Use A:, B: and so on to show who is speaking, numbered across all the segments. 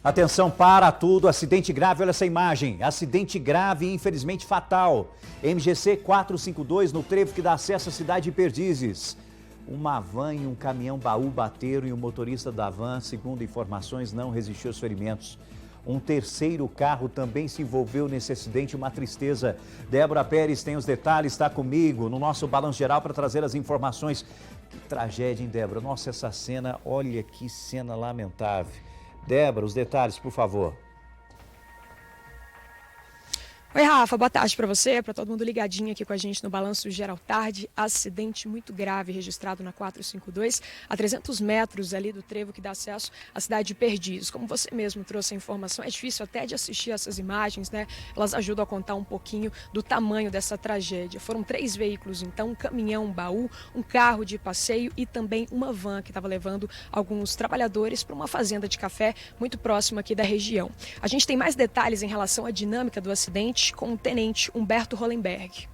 A: Atenção para tudo, acidente grave, olha essa imagem. Acidente grave e infelizmente fatal. MGC 452 no trevo que dá acesso à cidade de Perdizes. Uma van e um caminhão baú bateram e o motorista da van, segundo informações, não resistiu aos ferimentos. Um terceiro carro também se envolveu nesse acidente, uma tristeza. Débora Pérez tem os detalhes, está comigo no nosso Balanço Geral para trazer as informações. Que tragédia, hein, Débora? Nossa, essa cena, olha que cena lamentável. Débora, os detalhes, por favor.
B: Oi, Rafa, boa tarde para você, para todo mundo ligadinho aqui com a gente no Balanço Geral Tarde. Acidente muito grave registrado na 452, a 300 metros ali do trevo que dá acesso à cidade de Perdizes. Como você mesmo trouxe a informação, é difícil até de assistir essas imagens, né? Elas ajudam a contar um pouquinho do tamanho dessa tragédia. Foram 3 veículos, então, um caminhão, um baú, um carro de passeio e também uma van que estava levando alguns trabalhadores para uma fazenda de café muito próxima aqui da região. A gente tem mais detalhes em relação à dinâmica do acidente com o tenente Humberto Hollenberg.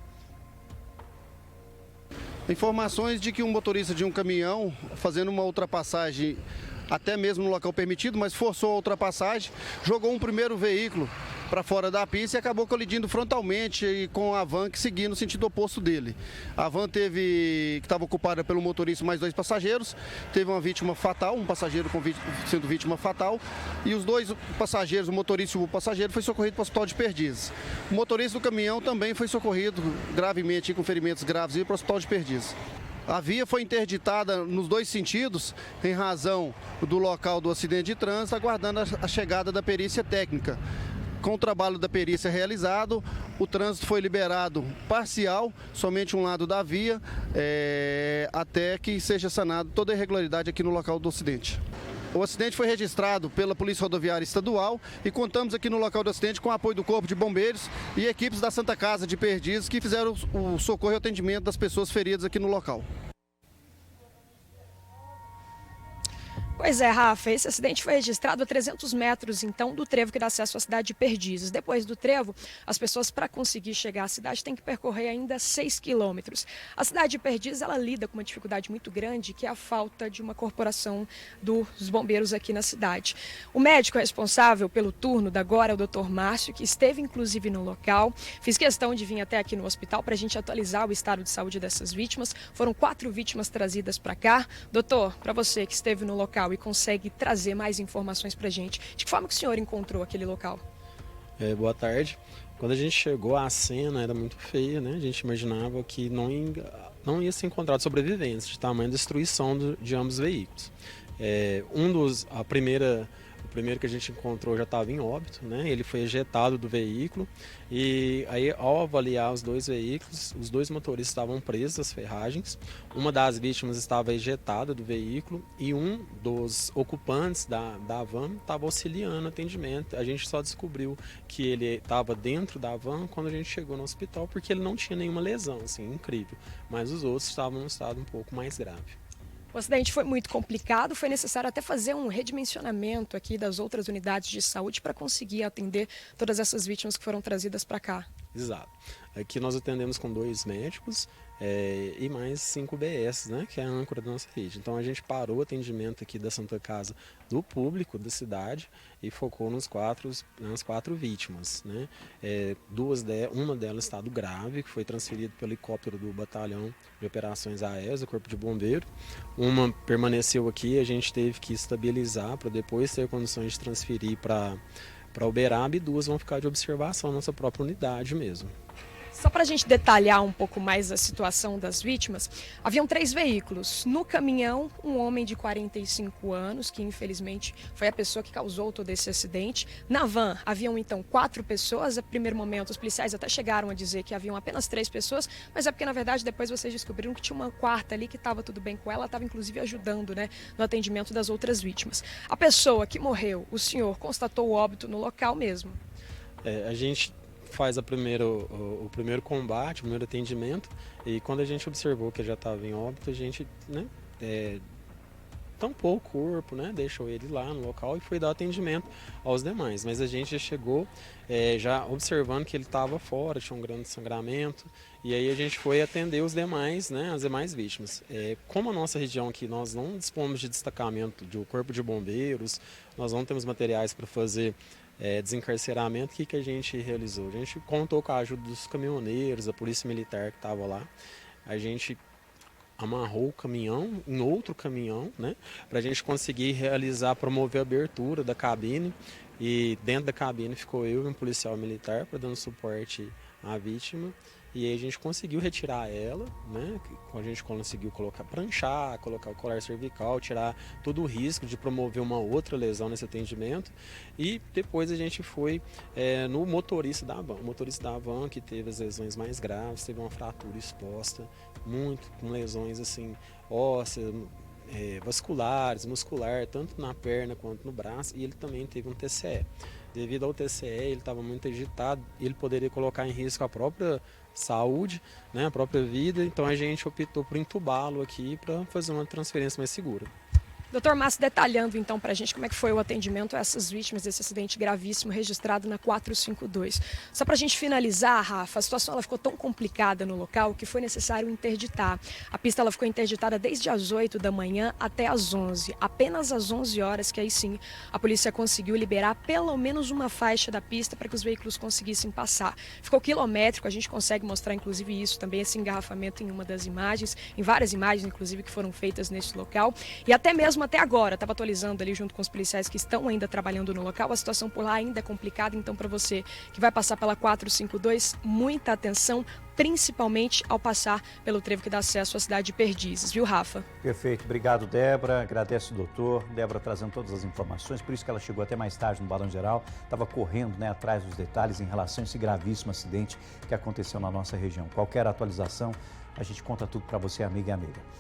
C: Informações de que um motorista de um caminhão, fazendo uma ultrapassagem até mesmo no local permitido, mas forçou a ultrapassagem, jogou um primeiro veículo para fora da pista e acabou colidindo frontalmente com a van que seguia no sentido oposto dele. A van que estava ocupada pelo motorista e mais 2 passageiros, teve uma vítima fatal, um passageiro sendo vítima fatal, e os 2 passageiros, o motorista e o passageiro, foi socorrido para o hospital de Perdizes. O motorista do caminhão também foi socorrido gravemente, com ferimentos graves, para o hospital de Perdizes. A via foi interditada nos 2 sentidos, em razão do local do acidente de trânsito, aguardando a chegada da perícia técnica. Com o trabalho da perícia realizado, o trânsito foi liberado parcial, somente um lado da via, até que seja sanado toda a irregularidade aqui no local do acidente. O acidente foi registrado pela Polícia Rodoviária Estadual e contamos aqui no local do acidente com o apoio do Corpo de Bombeiros e equipes da Santa Casa de Perdizes que fizeram o socorro e atendimento das pessoas feridas aqui no local.
B: Pois é, Rafa, esse acidente foi registrado a 300 metros, então, do trevo que dá acesso à cidade de Perdizes. Depois do trevo, as pessoas, para conseguir chegar à cidade, têm que percorrer ainda 6 quilômetros. A cidade de Perdizes, ela lida com uma dificuldade muito grande, que é a falta de uma corporação dos bombeiros aqui na cidade. O médico responsável pelo turno da agora é o Dr. Márcio, que esteve, inclusive, no local. Fiz questão de vir até aqui no hospital para a gente atualizar o estado de saúde dessas vítimas. Foram 4 vítimas trazidas para cá. Doutor, para você que esteve no local e consegue trazer mais informações para a gente, de que forma que o senhor encontrou aquele local?
D: Boa tarde. Quando a gente chegou, a cena era muito feia, né? A gente imaginava que não ia ser encontrado sobreviventes de tamanha destruição de ambos os veículos. O primeiro que a gente encontrou já estava em óbito, né? Ele foi ejetado do veículo e aí, ao avaliar os 2 veículos, os 2 motoristas estavam presos às ferragens. Uma das vítimas estava ejetada do veículo e um dos ocupantes da van estava auxiliando o atendimento. A gente só descobriu que ele estava dentro da van quando a gente chegou no hospital, porque ele não tinha nenhuma lesão, assim, incrível. Mas os outros estavam em um estado um pouco mais grave.
B: O acidente foi muito complicado, foi necessário até fazer um redimensionamento aqui das outras unidades de saúde para conseguir atender todas essas vítimas que foram trazidas para cá.
D: Exato. Aqui nós atendemos com 2 médicos e mais 5 BS, né, que é a âncora da nossa rede. Então a gente parou o atendimento aqui da Santa Casa do público da cidade e focou nas 4 vítimas, né? Uma delas estado grave, que foi transferida pelo helicóptero do Batalhão de Operações Aéreas, do Corpo de Bombeiro. Uma permaneceu aqui, a gente teve que estabilizar para depois ter condições de transferir para Uberaba, e 2 vão ficar de observação na nossa própria unidade mesmo.
B: Só para a gente detalhar um pouco mais a situação das vítimas, haviam 3 veículos. No caminhão, um homem de 45 anos, que infelizmente foi a pessoa que causou todo esse acidente. Na van, haviam então 4 pessoas. A primeiro momento, os policiais até chegaram a dizer que haviam apenas 3 pessoas, mas é porque, na verdade, depois vocês descobriram que tinha uma 4ª ali que estava tudo bem com ela, estava inclusive ajudando, né, no atendimento das outras vítimas. A pessoa que morreu, o senhor constatou o óbito no local mesmo?
D: A gente faz o primeiro combate, o primeiro atendimento, e quando a gente observou que já estava em óbito, a gente, né, tampou o corpo, né? Deixou ele lá no local e foi dar atendimento aos demais. Mas a gente já chegou já observando que ele estava fora, tinha um grande sangramento, e aí a gente foi atender os demais, né? As demais vítimas. Como a nossa região aqui, nós não dispomos de destacamento do corpo de bombeiros, nós não temos materiais para fazer desencarceramento. O que a gente realizou? A gente contou com a ajuda dos caminhoneiros, da polícia militar que estava lá. A gente amarrou o caminhão em outro caminhão, né, para a gente conseguir promover a abertura da cabine, e dentro da cabine ficou eu e um policial militar para dando suporte à vítima. E aí a gente conseguiu retirar ela, né? A gente conseguiu pranchar, colocar o colar cervical, tirar todo o risco de promover uma outra lesão nesse atendimento. E depois a gente foi no motorista da van. O motorista da van que teve as lesões mais graves, teve uma fratura exposta, com lesões assim, ósseas, vasculares, muscular, tanto na perna quanto no braço, e ele também teve um TCE. Devido ao TCE, ele estava muito agitado, ele poderia colocar em risco a própria saúde, né, a própria vida, então a gente optou por entubá-lo aqui para fazer uma transferência mais segura.
B: Doutor Márcio, detalhando então para a gente como é que foi o atendimento a essas vítimas desse acidente gravíssimo registrado na 452. Só para a gente finalizar, Rafa, a situação ela ficou tão complicada no local que foi necessário interditar. A pista ela ficou interditada desde as 8 da manhã até as 11. Apenas às 11 horas que aí sim a polícia conseguiu liberar pelo menos uma faixa da pista para que os veículos conseguissem passar. Ficou quilométrico, a gente consegue mostrar inclusive isso também, esse engarrafamento em uma das imagens, em várias imagens inclusive que foram feitas nesse local. E até mesmo até agora, estava atualizando ali junto com os policiais que estão ainda trabalhando no local, a situação por lá ainda é complicada, então para você que vai passar pela 452, muita atenção, principalmente ao passar pelo trevo que dá acesso à cidade de Perdizes, viu, Rafa?
A: Perfeito, obrigado, Débora, agradeço o doutor, Débora trazendo todas as informações, por isso que ela chegou até mais tarde no Balão Geral, estava correndo, né, atrás dos detalhes em relação a esse gravíssimo acidente que aconteceu na nossa região. Qualquer atualização, a gente conta tudo para você, amiga e amiga.